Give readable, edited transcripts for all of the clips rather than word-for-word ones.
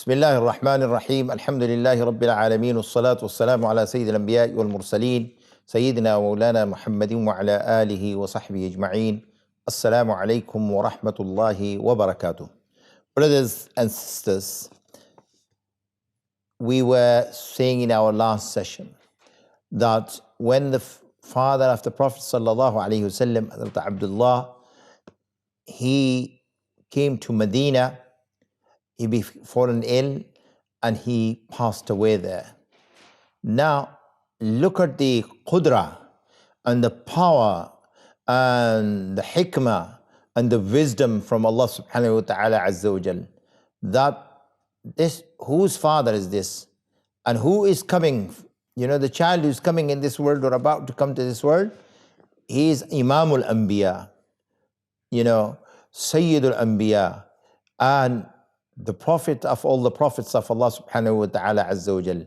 بسم الله الرحمن الرحيم الحمد لله رب العالمين والصلاة والسلام على سيد الأنبياء والمرسلين سيدنا ومولانا محمد وعلى آله وصحبه أجمعين. Assalamu alaikum wa rahmatullahi wa barakatuh. Brothers and sisters, we were saying in our last session that when the father of the Prophet sallallahu alaihi wasallam, Hazrat Abdullah, he came to Medina, he fallen ill and he passed away there. Now look at the qudra and the power and the hikmah and the wisdom from Allah subhanahu wa ta'ala azza wa jal, that this, whose father is this and who is coming, the child who's coming in this world or about to come to this world, he is Imamul Anbiya, Sayyidul Anbiya, and the prophet of all the prophets of Allah subhanahu wa ta'ala azza wa jal.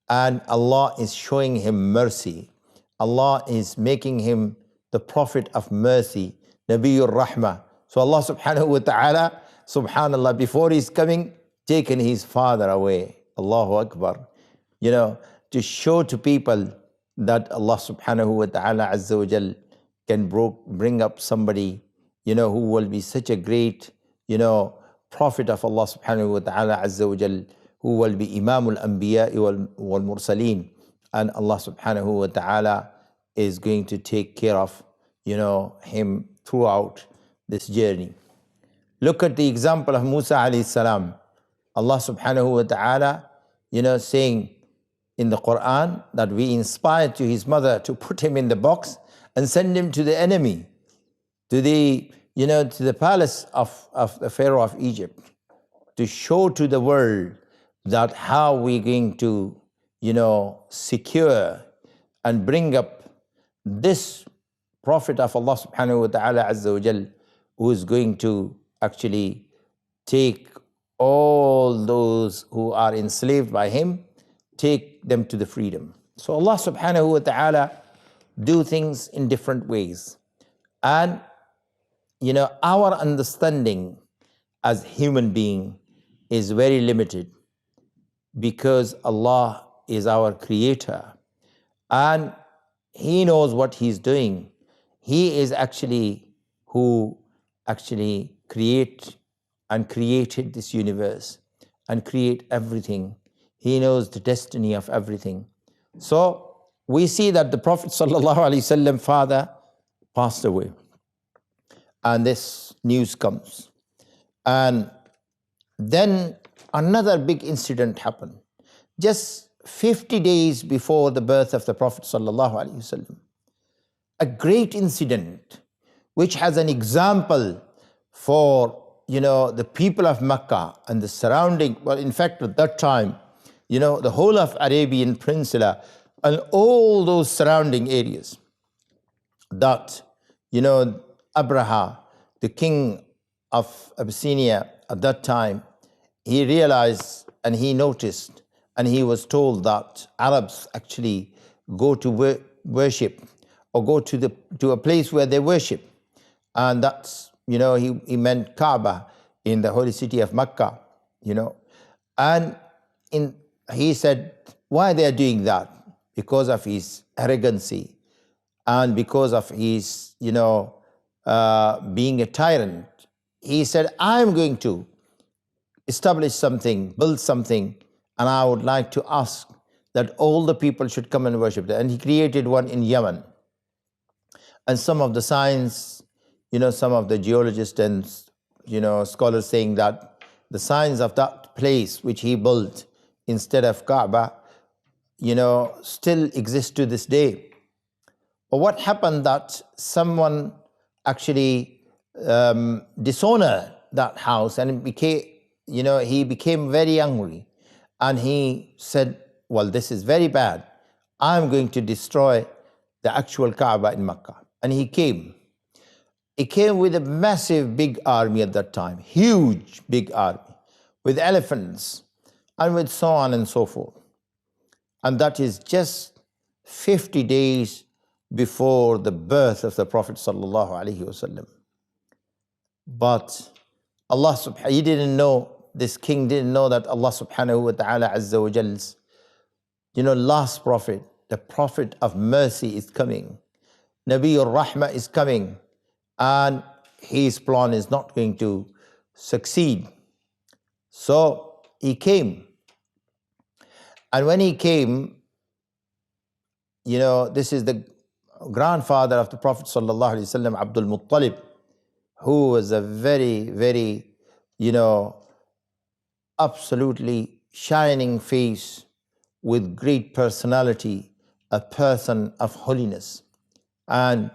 And Allah is showing him mercy. Allah is making him the prophet of mercy, Nabiyur Rahmah. So Allah subhanahu wa ta'ala, subhanallah, before he's coming, taken his father away. Allahu Akbar. To show to people that Allah subhanahu wa ta'ala azza wa jal can bring up somebody, who will be such a great, prophet of Allah subhanahu wa ta'ala azza wa jal, who will be Imamul Anbiya wal Mursaleen. And Allah subhanahu wa ta'ala is going to take care of, him throughout this journey. Look at the example of Musa alayhi salam. Allah subhanahu wa ta'ala, saying in the Quran that we inspired to his mother to put him in the box and send him to the enemy, to the palace of the Pharaoh of Egypt, to show to the world that how we're going to, secure and bring up this prophet of Allah subhanahu wa ta'ala azza wa jal, who is going to actually take all those who are enslaved by him, take them to the freedom. So Allah subhanahu wa ta'ala do things in different ways. And our understanding as human being is very limited, because Allah is our creator and he knows what he's doing. He is actually who actually created this universe and create everything. He knows the destiny of everything. So we see that the Prophet sallallahu alaihi wasallam father passed away, and this news comes. And then another big incident happened. Just 50 days before the birth of the Prophet sallallahu alaihi wasallam, a great incident which has an example for the people of Mecca and the surrounding. Well, in fact, at that time, the whole of Arabian Peninsula and all those surrounding areas, that Abraha, the king of Abyssinia at that time, he realized and he noticed and he was told that Arabs actually go to worship or go to a place where they worship. And that's, he meant Kaaba in the holy city of Mecca, And he said, why they are doing that? Because of his arrogancy and because of his, being a tyrant. He said, I'm going to establish something, build something, and I would like to ask that all the people should come and worship there. And he created one in Yemen. And some of the science, some of the geologists and, scholars saying that the signs of that place which he built instead of Kaaba, still exist to this day. But what happened that someone actually dishonored that house, and he became very angry. And he said, well, this is very bad. I'm going to destroy the actual Kaaba in Mecca. And he came. He came with a massive big army at that time, huge big army, with elephants and with so on and so forth. And that is just 50 days before the birth of the Prophet sallallahu alaihi wasallam. But Allah subhanahu, he didn't know this king didn't know that Allah subhanahu wa ta'ala azza wa jal's, last prophet, the prophet of mercy is coming. Nabiur Rahmah is coming, and his plan is not going to succeed. So he came. And when he came, this is the grandfather of the Prophet sallallahu alaihi wasallam, Abdul Muttalib, who was a very, very, absolutely shining face with great personality, a person of holiness. And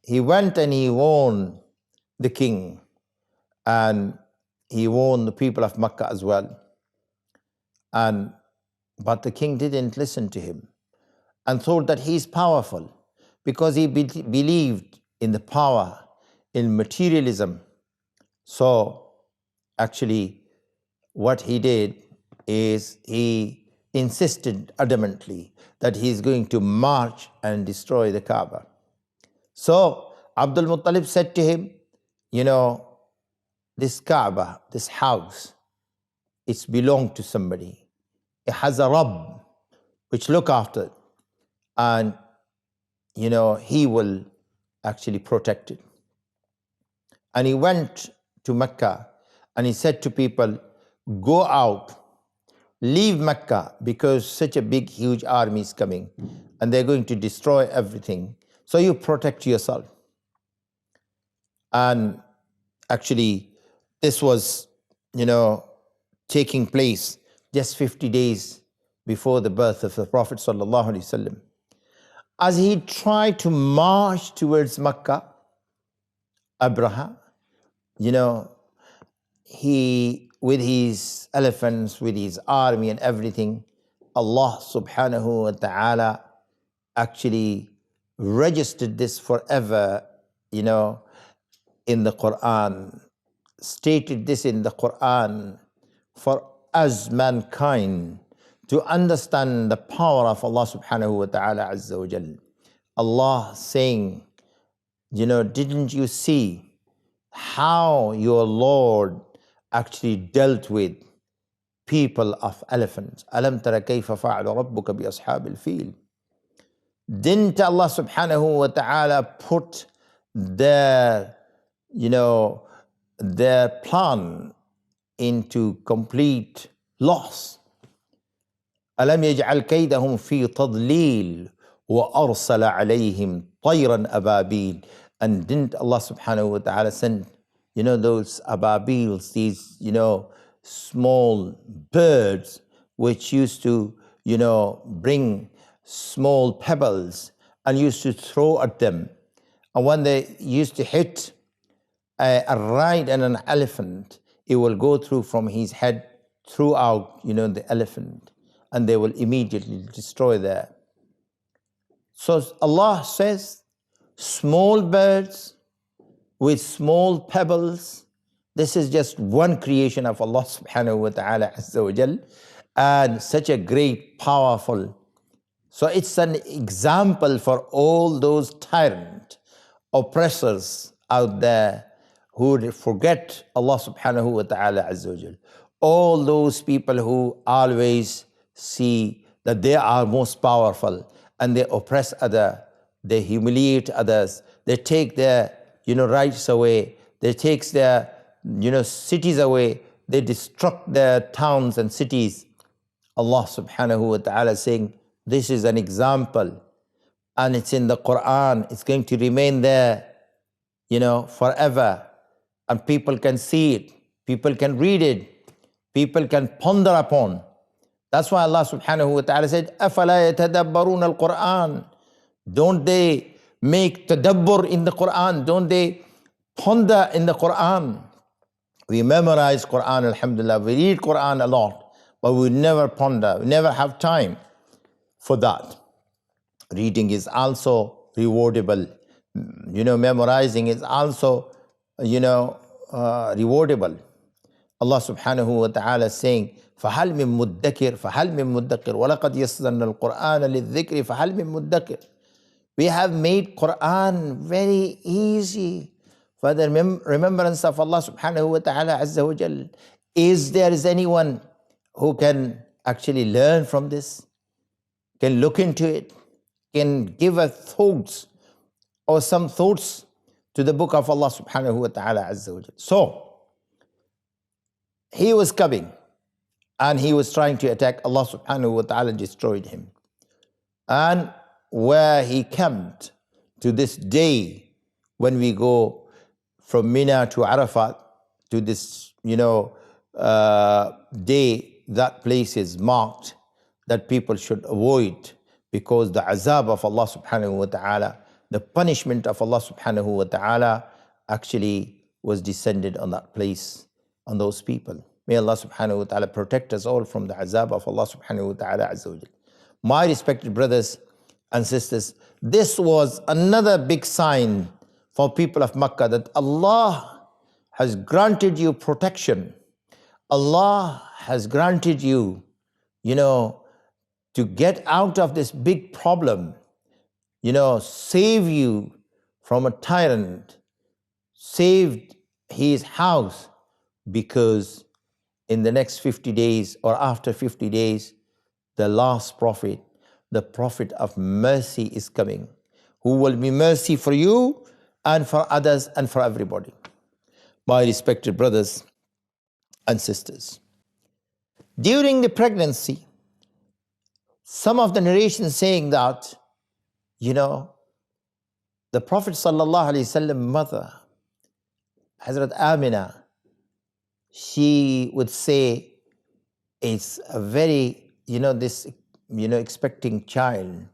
he went and he warned the king, and he warned the people of Mecca as well. But the king didn't listen to him and thought that he's powerful because he believed in the power, in materialism. So actually what he did is he insisted adamantly that he's going to march and destroy the Kaaba. So Abdul Muttalib said to him, this Kaaba, this house, it's belonged to somebody. It has a Rabb which look after it, and he will actually protect it. And he went to Mecca and he said to people, go out, leave Mecca, because such a big, huge army is coming and they're going to destroy everything. So you protect yourself. And actually, this was, taking place just 50 days before the birth of the Prophet sallallahu alaihi wasallam. As he tried to march towards Mecca, Abraha, he, with his elephants, with his army and everything, Allah subhanahu wa ta'ala actually registered this forever, in the Quran, stated this in the Quran for us mankind to understand the power of Allah subhanahu wa ta'ala azza wa jal. Allah saying, didn't you see how your Lord actually dealt with people of elephants? Alam tara kayfa fa'ala rabbuka bi ashabil fil. Didn't Allah subhanahu wa ta'ala put their plan into complete loss? Alam yaj'al kaydahum fi tadlil wa arsala alayhim tayran ababil. And didn't Allah subhanahu wa ta'ala send, those ababils, these, small birds which used to, bring small pebbles and used to throw at them. And when they used to hit a ride and an elephant, it will go through from his head throughout, the elephant, and they will immediately destroy that. So Allah says, small birds with small pebbles, this is just one creation of Allah subhanahu wa ta'ala azza wa jal, and such a great, powerful. So it's an example for all those tyrant oppressors out there who would forget Allah subhanahu wa ta'ala azza wa jal. All those people who always see that they are most powerful and they oppress others, they humiliate others, they take their rights away, they take their cities away, they destruct their towns and cities. Allah subhanahu wa ta'ala saying, this is an example, and it's in the Quran, it's going to remain there, forever, and people can see it, people can read it, people can ponder upon. That's why Allah subhanahu wa ta'ala said, أَفَلَا يَتَدَبَّرُونَ الْقُرْآنَ. Don't they make tadabbur in the Quran? Don't they ponder in the Quran? We memorize Quran, alhamdulillah, we read Quran a lot, but we never ponder, we never have time for that. Reading is also rewardable. Memorizing is also, rewardable. Allah subhanahu wa ta'ala is saying, فَهَلْ مِن مُدَّكِرٍ فَهَلْ مِن مُدَّكِرٍ وَلَقَدْ يَسَّرْنَا الْقُرْآنَ لِلذِّكْرِ فَهَلْ مِن مُدَّكِرٍ. We have made Quran very easy for the remembrance of Allah subhanahu wa ta'ala azza wa jal. Is there anyone who can actually learn from this, can look into it, can give us thoughts or some thoughts to the book of Allah subhanahu wa ta'ala azza wa jal? So, he was coming and he was trying to attack. Allah subhanahu wa ta'ala destroyed him. And where he camped to this day, when we go from Mina to Arafat, to this, day, that place is marked that people should avoid, because the azab of Allah subhanahu wa ta'ala, the punishment of Allah subhanahu wa ta'ala actually was descended on that place, on those people. May Allah subhanahu wa ta'ala protect us all from the azab of Allah subhanahu wa ta'ala azza wa jal. My respected brothers and sisters, this was another big sign for people of Makkah that Allah has granted you protection. Allah has granted you, to get out of this big problem, save you from a tyrant, saved his house, because in the next 50 days or after 50 days, the last prophet, the prophet of mercy is coming, who will be mercy for you and for others and for everybody. My respected brothers and sisters, during the pregnancy, some of the narrations saying that, the Prophet sallallahu alaihi wasallam mother, Hazrat Amina, she would say, it's a very, this, expecting child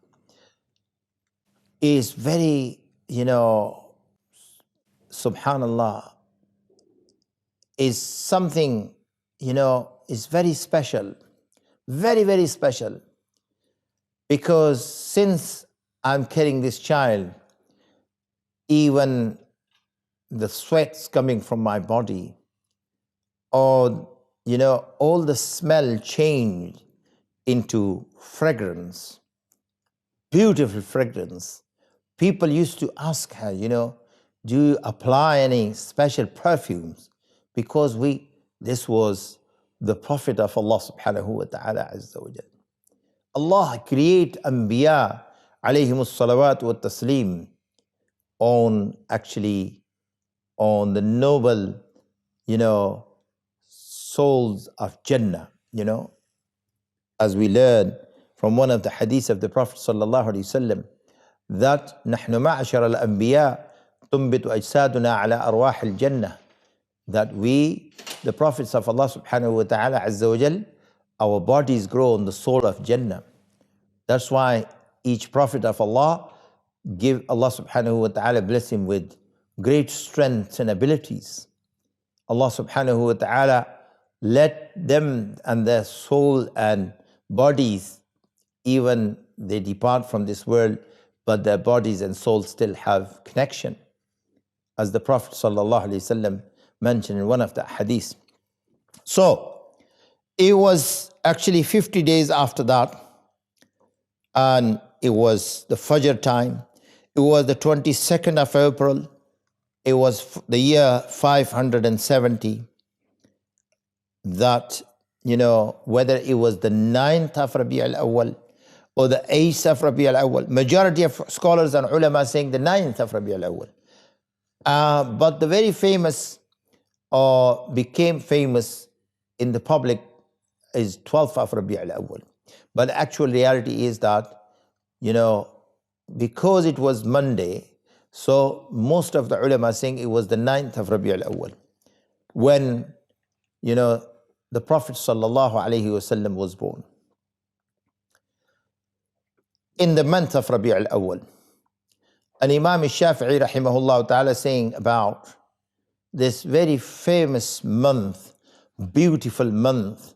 is very, subhanallah, is something, is very special, very, very special. Because since I'm carrying this child, even the sweats coming from my body, or, all the smell changed into fragrance, beautiful fragrance. People used to ask her, do you apply any special perfumes? Because this was the Prophet of Allah subhanahu wa ta'ala azza wa jal. Allah create Anbiya alayhimus salawat wa taslim on the noble, souls of Jannah, as we learn from one of the hadiths of the Prophet sallallahu alaihi wasallam, that نحن معشر الأنبياء تنبت أجسادنا على أرواح الجنة, that we, the prophets of Allah subhanahu wa ta'ala azza wa jal, our bodies grow on the soul of Jannah. That's why each prophet of Allah, give Allah subhanahu wa ta'ala bless him with great strength and abilities. Allah subhanahu wa ta'ala let them and their soul and bodies, even they depart from this world, but their bodies and souls still have connection. As the Prophet sallallahu alaihi wasallam mentioned in one of the hadiths. So, it was actually 50 days after that, and it was the Fajr time. It was the 22nd of April. It was the year 570. That, whether it was the 9th of Rabi' al-Awwal or the 8th of Rabi' al-Awwal. Majority of scholars and ulama saying the 9th of Rabi' al-Awwal. But the very famous, or became famous in the public, is 12th of Rabi' al-Awwal. But the actual reality is that, because it was Monday, so most of the ulama saying it was the 9th of Rabi' al-Awwal, when, the Prophet sallallahu alaihi wasallam was born. In the month of Rabi' al-Awwal. And Imam al-Shafi'i rahimahullah ta'ala saying about this very famous month, beautiful month,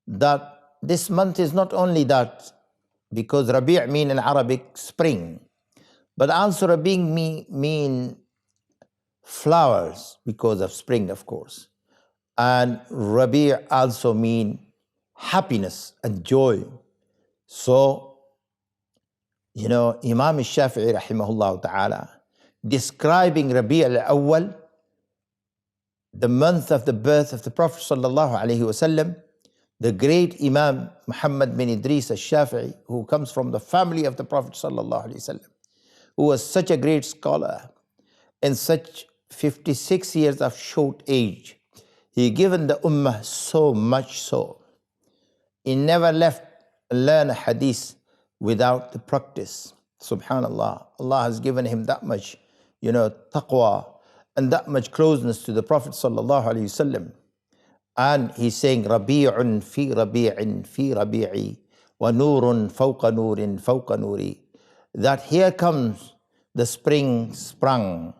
that this month is not only that, because Rabi' mean in Arabic spring, but also Rabi' mean flowers, because of spring, of course. And Rabi' also mean happiness and joy. So, Imam al-Shafi'i rahimahullah ta'ala, describing Rabi' al-Awwal, the month of the birth of the Prophet sallallahu alaihi wasallam, the great Imam Muhammad bin Idris al-Shafi'i, who comes from the family of the Prophet sallallahu alaihi wasallam, who was such a great scholar in such 56 years of short age. He given the ummah so much so. He never left learn a hadith without the practice. Subhanallah. Allah has given him that much, taqwa and that much closeness to the Prophet sallallahu alaihi wasallam. And he's saying, Rabi'un fi rabi'in fi rabi'i wa nurun fawqa nurin fawqa nuri. That here comes the spring sprung,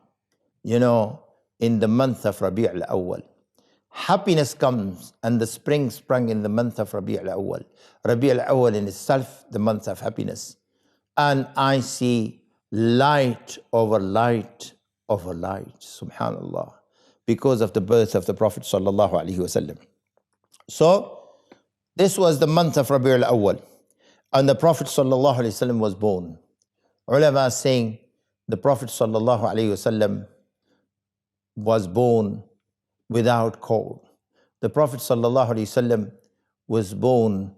in the month of Rabi' al-Awwal. Happiness comes and the spring sprung in the month of Rabi' al-Awwal. Rabi' al-Awwal in itself, the month of happiness. And I see light over light over light, subhanallah, because of the birth of the Prophet sallallahu alaihi wasallam. So, this was the month of Rabi' al-Awwal. And the Prophet sallallahu alaihi wasallam was born. Ulama saying the Prophet sallallahu alaihi wasallam was born without cold. The Prophet sallallahu alaihi wasallam was born,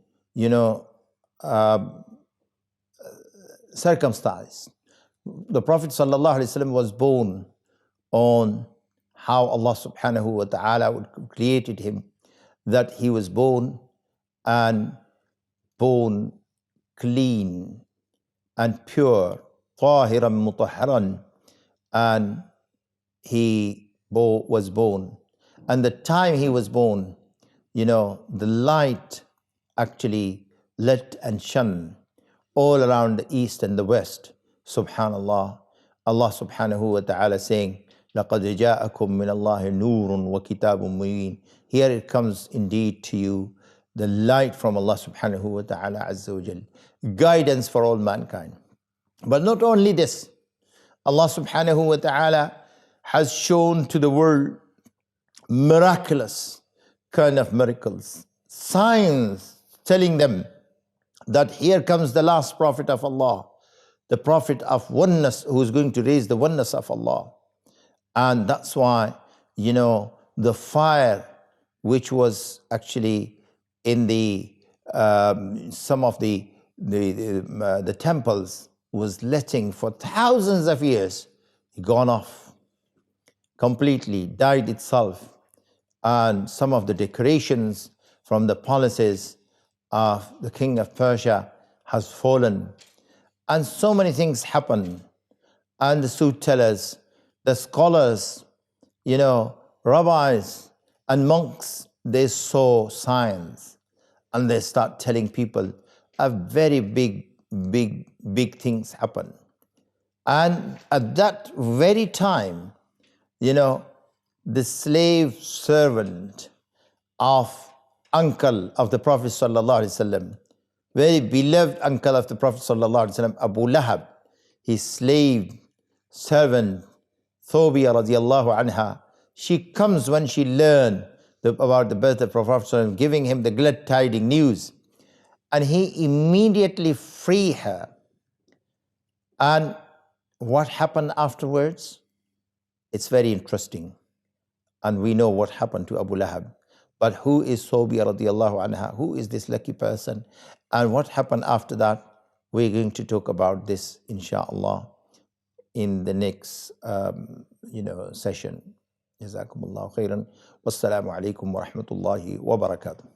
circumcised. The Prophet sallallahu alaihi wasallam was born on how Allah subhanahu wa ta'ala created him, that he was born and born clean and pure, طاهرا مطهرا, and he was born. And the time he was born, the light actually lit and shone all around the east and the west. Subhanallah. Allah subhanahu wa ta'ala saying, لَقَدْ جَاءَكُم مِّنَ اللَّهِ نُورٌ وَكِتَابٌ مُّبِينٌ. Here it comes indeed to you, the light from Allah subhanahu wa ta'ala azza wa jal, guidance for all mankind. But not only this, Allah subhanahu wa ta'ala has shown to the world miraculous kind of miracles, signs telling them that here comes the last prophet of Allah, the prophet of oneness, who is going to raise the oneness of Allah. And that's why, the fire which was actually in the some of the temples was letting for thousands of years, gone off completely, died itself. And some of the decorations from the palaces of the king of Persia has fallen. And so many things happen. And the soothsayers, the scholars, rabbis and monks, they saw signs and they start telling people a very big things happen. And at that very time, the slave servant of uncle of the Prophet sallallahu alaihi wasallam, very beloved uncle of the Prophet sallallahu alaihi wasallam, Abu Lahab, his slave servant, Thawbiya radiallahu anha, she comes when she learned about the birth of the Prophet sallallahu alaihi wasallam, giving him the glad tiding news. And he immediately freed her. And what happened afterwards? It's very interesting. And we know what happened to Abu Lahab. But who is Thawbiya radiallahu anha? Who is this lucky person? And what happened after that? We're going to talk about this, inshallah, in the next session. Jazakumullahu khairan. Wassalamu alaikum wa rahmatullahi wa barakatuh.